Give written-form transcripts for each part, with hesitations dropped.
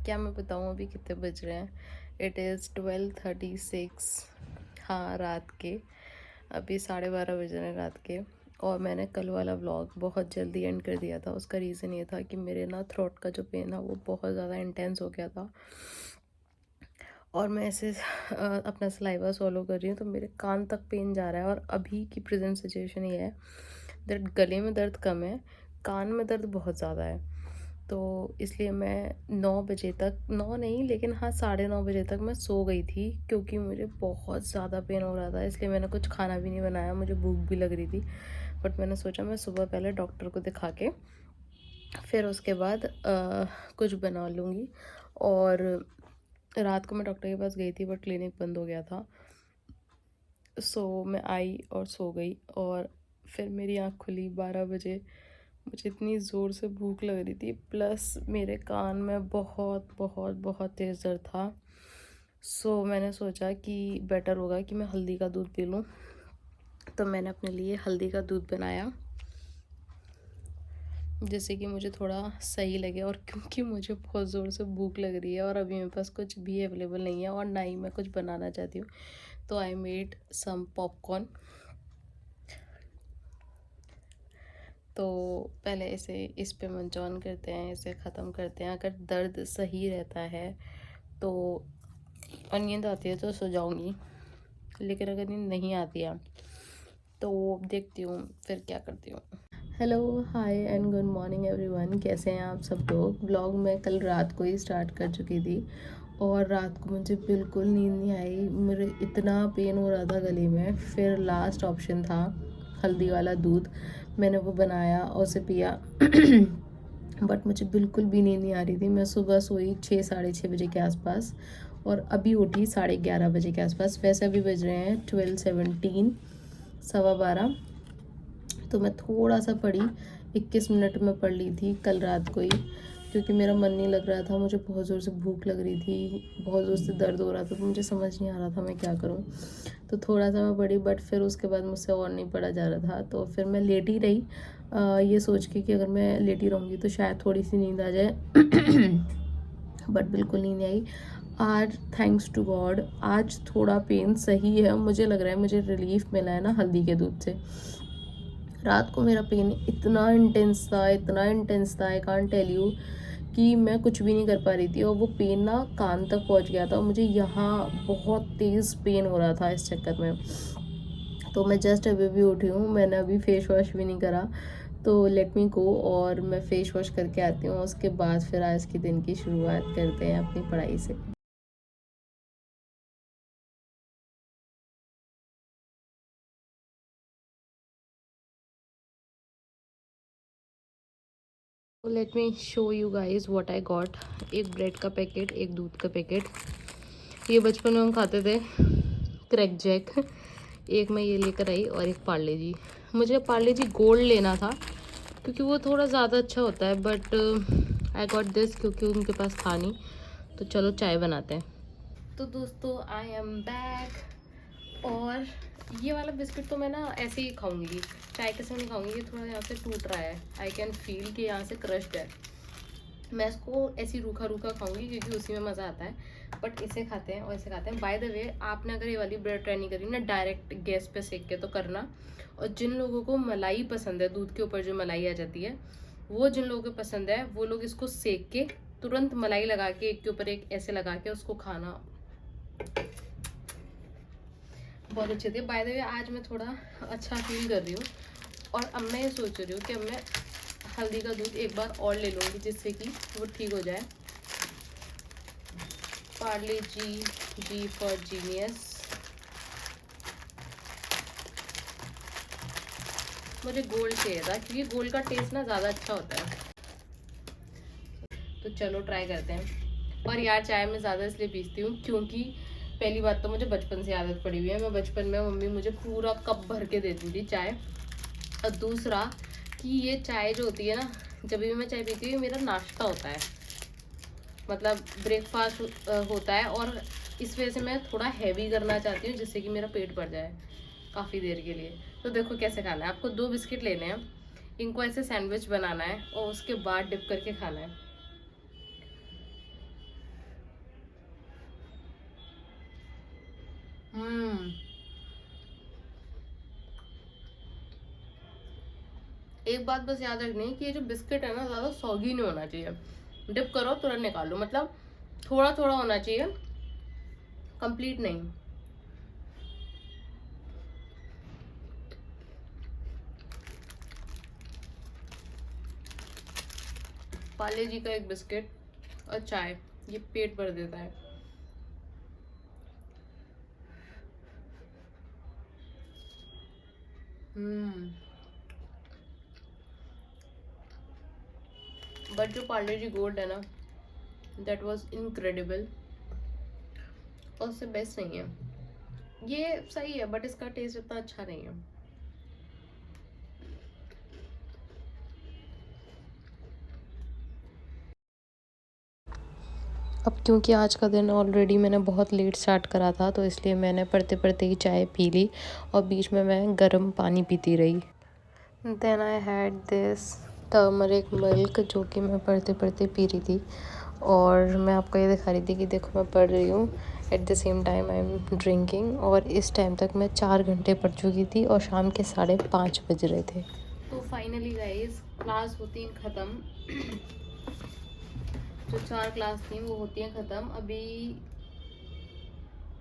क्या मैं बताऊँ अभी कितने बज रहे हैं। It is 12:36। हाँ, रात के अभी 12:30 बज रहे हैं रात के। और मैंने कल वाला व्लॉग बहुत जल्दी एंड कर दिया था। उसका रीज़न ये था कि मेरे ना थ्रोट का जो पेन है वो बहुत ज़्यादा इंटेंस हो गया था। और मैं ऐसे अपना सलाइवा सॉलो कर रही हूँ तो मेरे कान तक पेन जा रहा है। और अभी की प्रेजेंट सिचुएशन ये है दैट गले में दर्द कम है, कान में दर्द बहुत ज़्यादा है। तो इसलिए मैं 9 बजे तक, 9 नहीं लेकिन हाँ 9:30 बजे तक मैं सो गई थी, क्योंकि मुझे बहुत ज़्यादा पेन हो रहा था। इसलिए मैंने कुछ खाना भी नहीं बनाया, मुझे भूख भी लग रही थी। बट मैंने सोचा मैं सुबह पहले डॉक्टर को दिखा के फिर उसके बाद कुछ बना लूँगी। और रात को मैं डॉक्टर के पास गई थी बट क्लिनिक बंद हो गया था। सो मैं आई और सो गई और फिर मेरी आँख खुली 12 बजे। मुझे इतनी ज़ोर से भूख लग रही थी, प्लस मेरे कान में बहुत बहुत बहुत तेज़ दर्द था। सो मैंने सोचा कि बेटर होगा कि मैं हल्दी का दूध पी लूँ। तो मैंने अपने लिए हल्दी का दूध बनाया जिससे कि मुझे थोड़ा सही लगे। और क्योंकि मुझे बहुत ज़ोर से भूख लग रही है और अभी मेरे पास कुछ भी अवेलेबल नहीं है और ना ही मैं कुछ बनाना चाहती हूँ, तो आई मेड सम पॉपकॉर्न। तो पहले इस पे मंचॉन करते हैं, इसे ख़त्म करते हैं। अगर दर्द सही रहता है तो और नींद आती है तो सो जाऊँगी, लेकिन अगर नींद नहीं आती है तो देखती हूँ फिर क्या करती हूँ। Hello, hi and good morning everyone. कैसे हैं आप सब लोग। ब्लॉग मैं कल रात को ही स्टार्ट कर चुकी थी और रात को मुझे बिल्कुल नींद नहीं आई। मेरे इतना पेन हो रहा था गले में। फिर लास्ट ऑप्शन था हल्दी वाला दूध, मैंने वो बनाया और उसे पिया। बट मुझे बिल्कुल भी नींद नहीं आ रही थी। मैं सुबह सोई 6 साढ़े 6 बजे के आसपास और अभी उठी 11:30 बजे के आसपास। वैसे अभी बज रहे हैं 12:17, 12:15। तो मैं थोड़ा सा पढ़ी, 21 मिनट में पढ़ ली थी कल रात को ही, क्योंकि मेरा मन नहीं लग रहा था। मुझे बहुत ज़ोर से भूख लग रही थी, बहुत ज़ोर से दर्द हो रहा था, तो मुझे समझ नहीं आ रहा था मैं क्या करूं। तो थोड़ा सा मैं पढ़ी, बट फिर उसके बाद मुझसे और नहीं पढ़ा जा रहा था। तो फिर मैं लेटी रही, ये सोच के कि अगर मैं लेटी रहूँगी तो शायद थोड़ी सी नींद आ जाए। बट बिल्कुल नींद नहीं आई। आज थैंक्स टू गॉड आज थोड़ा पेन सही है, मुझे लग रहा है मुझे रिलीफ मिला है ना हल्दी के दूध से। रात को मेरा पेन इतना इंटेंस था, इतना इंटेंस था, आई कांट टेल यू, कि मैं कुछ भी नहीं कर पा रही थी। और वो पेन ना कान तक पहुंच गया था। मुझे यहाँ बहुत तेज़ पेन हो रहा था इस चक्कर में। तो मैं जस्ट अभी भी उठी हूँ, मैंने अभी फेस वॉश भी नहीं करा। तो लेट मी गो और मैं फेस वॉश करके आती हूँ। उसके बाद फिर आज के दिन की शुरुआत करते हैं अपनी पढ़ाई से। Let me show you guys what I got. एक ब्रेड का पैकेट, एक दूध का पैकेट। ये बचपन में हम खाते थे, क्रैक जैक। एक मैं ये लेकर आई और एक पार्ले जी। मुझे पार्ले जी गोल्ड लेना था क्योंकि वो थोड़ा ज़्यादा अच्छा होता है, बट आई गॉट दिस क्योंकि उनके पास था नहीं। तो चलो चाय बनाते हैं। तो दोस्तों आई एम बैक। और ये वाला बिस्किट तो मैं ना ऐसे ही खाऊंगी, चाय के साथ नहीं खाऊंगी। ये थोड़ा यहाँ से टूट रहा है, आई कैन फील कि यहाँ से क्रश्ड है। मैं इसको ऐसी रूखा रूखा खाऊंगी क्योंकि उसी में मज़ा आता है। बट इसे खाते हैं और इसे खाते हैं। बाय द वे, आपने अगर ये वाली ब्रेड ट्राई नहीं करी ना डायरेक्ट गैस पे सेक के, तो करना। और जिन लोगों को मलाई पसंद है, दूध के ऊपर जो मलाई आ जाती है, वो जिन लोगों को पसंद है वो लोग इसको सेक के तुरंत मलाई लगा के एक के ऊपर एक ऐसे लगा के उसको खाना, बहुत अच्छी थी। बाय द वे आज मैं थोड़ा अच्छा फील कर रही हूँ और अब मैं ये सोच रही हूँ कि अब मैं हल्दी का दूध एक बार और ले लूँगी जिससे कि वो ठीक हो जाए। पार्ले जी, जी फॉर जीनियस। मुझे गोल्ड चाहिए था क्योंकि गोल्ड का टेस्ट ना ज़्यादा अच्छा होता है। तो चलो ट्राई करते हैं। और यार चाय मैं ज़्यादा इसलिए पीसती हूँ क्योंकि पहली बात तो मुझे बचपन से आदत पड़ी हुई है। मैं बचपन में मम्मी मुझे पूरा कप भर के देती थी चाय। और दूसरा कि ये चाय जो होती है ना, जब भी मैं चाय पीती हूँ मेरा नाश्ता होता है, मतलब ब्रेकफास्ट होता है। और इस वजह से मैं थोड़ा हैवी करना चाहती हूँ जिससे कि मेरा पेट भर जाए काफ़ी देर के लिए। तो देखो कैसे खाना है। आपको 2 बिस्किट लेने हैं, इनको ऐसे सैंडविच बनाना है और उसके बाद डिप करके खाना है। एक बात बस याद रखनी है कि ये जो बिस्किट है ना, ज़्यादा सॉगी नहीं होना चाहिए। डिप करो तुरंत निकालो, मतलब थोड़ा थोड़ा होना चाहिए, कंप्लीट नहीं। पार्ले जी का एक बिस्किट और चाय, ये पेट भर देता है। बट जो पार्ले जी गोल्ड है ना, दैट वाज इनक्रेडिबल, और उससे बेस्ट नहीं है। ये सही है बट इसका टेस्ट इतना अच्छा नहीं है। अब क्योंकि आज का दिन ऑलरेडी मैंने बहुत लेट स्टार्ट करा था, तो इसलिए मैंने पढ़ते पढ़ते ही चाय पी ली और बीच में मैं गर्म पानी पीती रही। Then I had this turmeric milk, जो कि मैं पढ़ते पढ़ते पी रही थी, और मैं आपको ये दिखा रही थी कि देखो मैं पढ़ रही हूँ, at the same time I am drinking. और इस टाइम तक मैं 4 घंटे पढ़ चुकी थी और शाम के 5:30 बज रहे थे। तो फाइनली गाइस, क्लास होती है ख़त्म। जो 4 क्लास थी वो होती हैं ख़त्म। अभी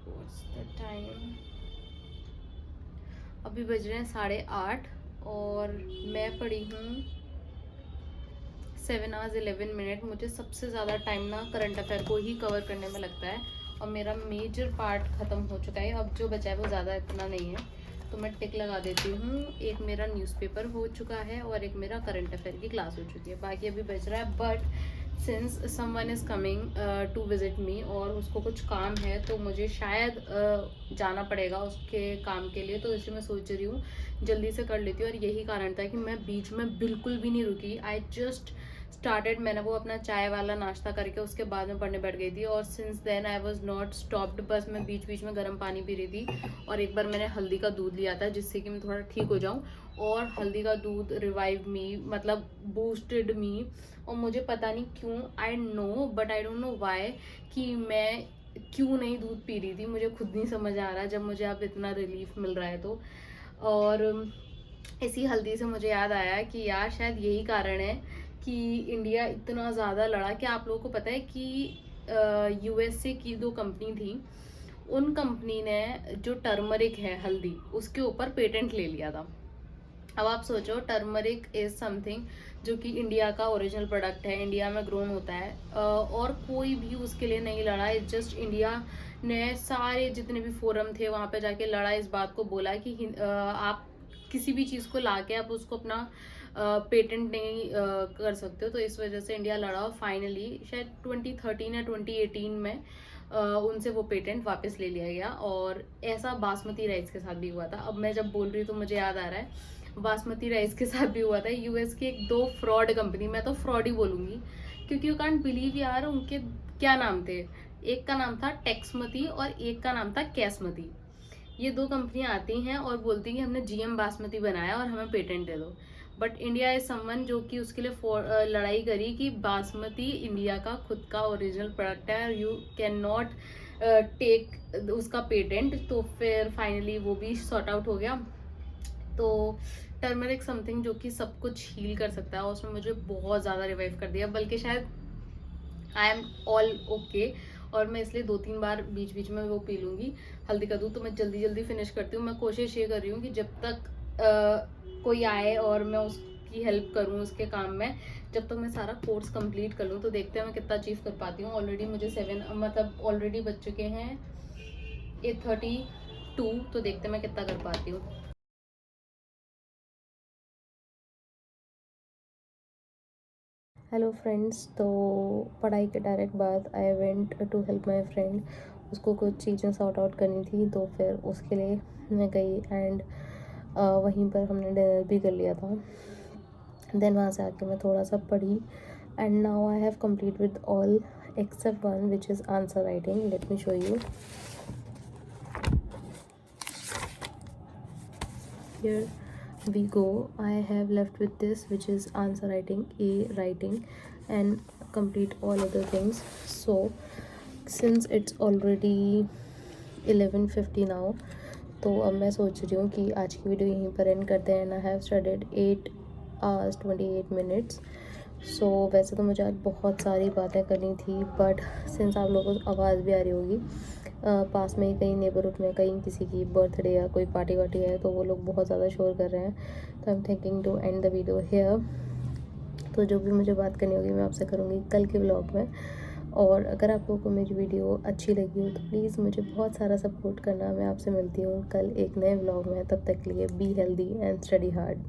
व्हाट्स द टाइम, अभी बज रहे हैं 8:30 और मैं पढ़ी हूँ 7 hours 11 minute। मुझे सबसे ज़्यादा टाइम ना करंट अफेयर को ही कवर करने में लगता है, और मेरा मेजर पार्ट ख़त्म हो चुका है। अब जो बचा है वो ज़्यादा इतना नहीं है, तो मैं टिक लगा देती हूँ। एक मेरा न्यूज़पेपर हो चुका है और एक मेरा करंट अफेयर की क्लास हो चुकी है, बाकी अभी बच रहा है। But since someone is coming to visit me और उसको कुछ काम है, तो मुझे शायद जाना पड़ेगा उसके काम के लिए, तो इसलिए मैं सोच रही हूँ जल्दी से कर लेती हूँ। और यही कारण था कि मैं बीच में बिल्कुल भी नहीं रुकी। आई जस्ट स्टार्टेड, मैंने वो अपना चाय वाला नाश्ता करके उसके बाद में पढ़ने बैठ गई थी, और since then I was not stopped. बस मैं बीच बीच में गर्म पानी पी रही थी, और एक बार मैंने हल्दी का दूध लिया था जिससे कि मैं थोड़ा ठीक हो जाऊं, और हल्दी का दूध रिवाइव मी, मतलब बूस्टेड मी। और मुझे पता नहीं क्यों, I know but I don't know why, कि मैं क्यों नहीं दूध पी रही थी, मुझे खुद नहीं समझ आ रहा, जब मुझे अब इतना रिलीफ मिल रहा है तो। और इसी हल्दी से मुझे याद आया कि यार शायद यही कारण है कि इंडिया इतना ज़्यादा लड़ा। कि आप लोगों को पता है कि यूएसए की 2 कंपनी थी, उन कंपनी ने जो टर्मरिक है हल्दी, उसके ऊपर पेटेंट ले लिया था। अब आप सोचो, टर्मरिक इज समथिंग जो कि इंडिया का ओरिजिनल प्रोडक्ट है, इंडिया में ग्रोन होता है, और कोई भी उसके लिए नहीं लड़ा। इट जस्ट इंडिया ने सारे जितने भी फोरम थे वहाँ पे जाके लड़ा, इस बात को बोला कि आप किसी भी चीज़ को ला के आप उसको अपना पेटेंट नहीं कर सकते हो। तो इस वजह से इंडिया लड़ा, और फाइनली शायद 2013 या 2018 में उनसे वो पेटेंट वापस ले लिया गया। और ऐसा बासमती राइस के साथ भी हुआ था। अब मैं जब बोल रही हूँ तो मुझे याद आ रहा है, बासमती राइस के साथ भी हुआ था। यूएस की एक 2 फ्रॉड कंपनी, मैं तो फ्रॉड ही बोलूंगी, क्योंकि यू कांट बिलीव यार, उनके क्या नाम थे। एक का नाम था टेक्समती और एक का नाम था कैसमती। ये 2 कंपनियां आती हैं और बोलती हैं कि हमने जीएम बासमती बनाया और हमें पेटेंट दे दो। बट इंडिया इज समवन जो कि उसके लिए लड़ाई करी कि बासमती इंडिया का खुद का ओरिजिनल प्रोडक्ट है, यू कैन नॉट टेक उसका पेटेंट। तो फिर फाइनली वो भी सॉर्ट आउट हो गया। तो टर्मरिक समथिंग जो कि सब कुछ हील कर सकता है, और उसने मुझे बहुत ज़्यादा रिवाइव कर दिया, बल्कि शायद आई एम ऑल ओके। और मैं इसलिए 2-3 बार बीच बीच में वो पी लूँगी हल्दी का दूध। तो मैं जल्दी जल्दी फिनिश करती हूँ। मैं कोशिश ये कर रही हूँ कि जब तक कोई आए और मैं उसकी हेल्प करूँ उसके काम में, जब तक मैं सारा कोर्स कंप्लीट कर लूँ। तो देखते हैं मैं कितना अचीव कर पाती हूँ। ऑलरेडी मुझे 7, मतलब ऑलरेडी बज चुके हैं 8:32, तो देखते हैं मैं कितना कर पाती हूँ। हेलो फ्रेंड्स, तो पढ़ाई के डायरेक्ट बाद I went to help my friend. उसको कुछ चीज़ें सॉर्ट आउट करनी थी, तो फिर उसके लिए मैं गई, एंड वहीं पर हमने डिनर भी कर लिया था। देन वहाँ से आके मैं थोड़ा सा पढ़ी, and now I have complete with all except one which is answer writing. Let me show you. Here we go. I have left with this, which is answer writing, a writing, and complete all other things. So since it's already 11:50 now, तो अब मैं सोच रही हूँ कि आज की video यहीं पर एंड करते हैं। And I have studied 8 hours 28 minutes। सो वैसे तो मुझे आज बहुत सारी बातें करनी थी, बट सिंस आप लोगों को आवाज़ भी आ रही होगी, पास में ही कहीं नेबरहुड में कहीं किसी की बर्थडे या कोई पार्टी वार्टी है, तो वो लोग बहुत ज़्यादा शोर कर रहे हैं। तो I am thinking to end the video here. तो जो भी मुझे बात करनी होगी मैं आपसे करूँगी कल के व्लॉग में। और अगर आप लोगों को मेरी वीडियो अच्छी लगी हो तो प्लीज़ मुझे बहुत सारा सपोर्ट करना। मैं आपसे मिलती हूँ कल एक नए व्लॉग में। तब तक के लिए be healthy and study hard.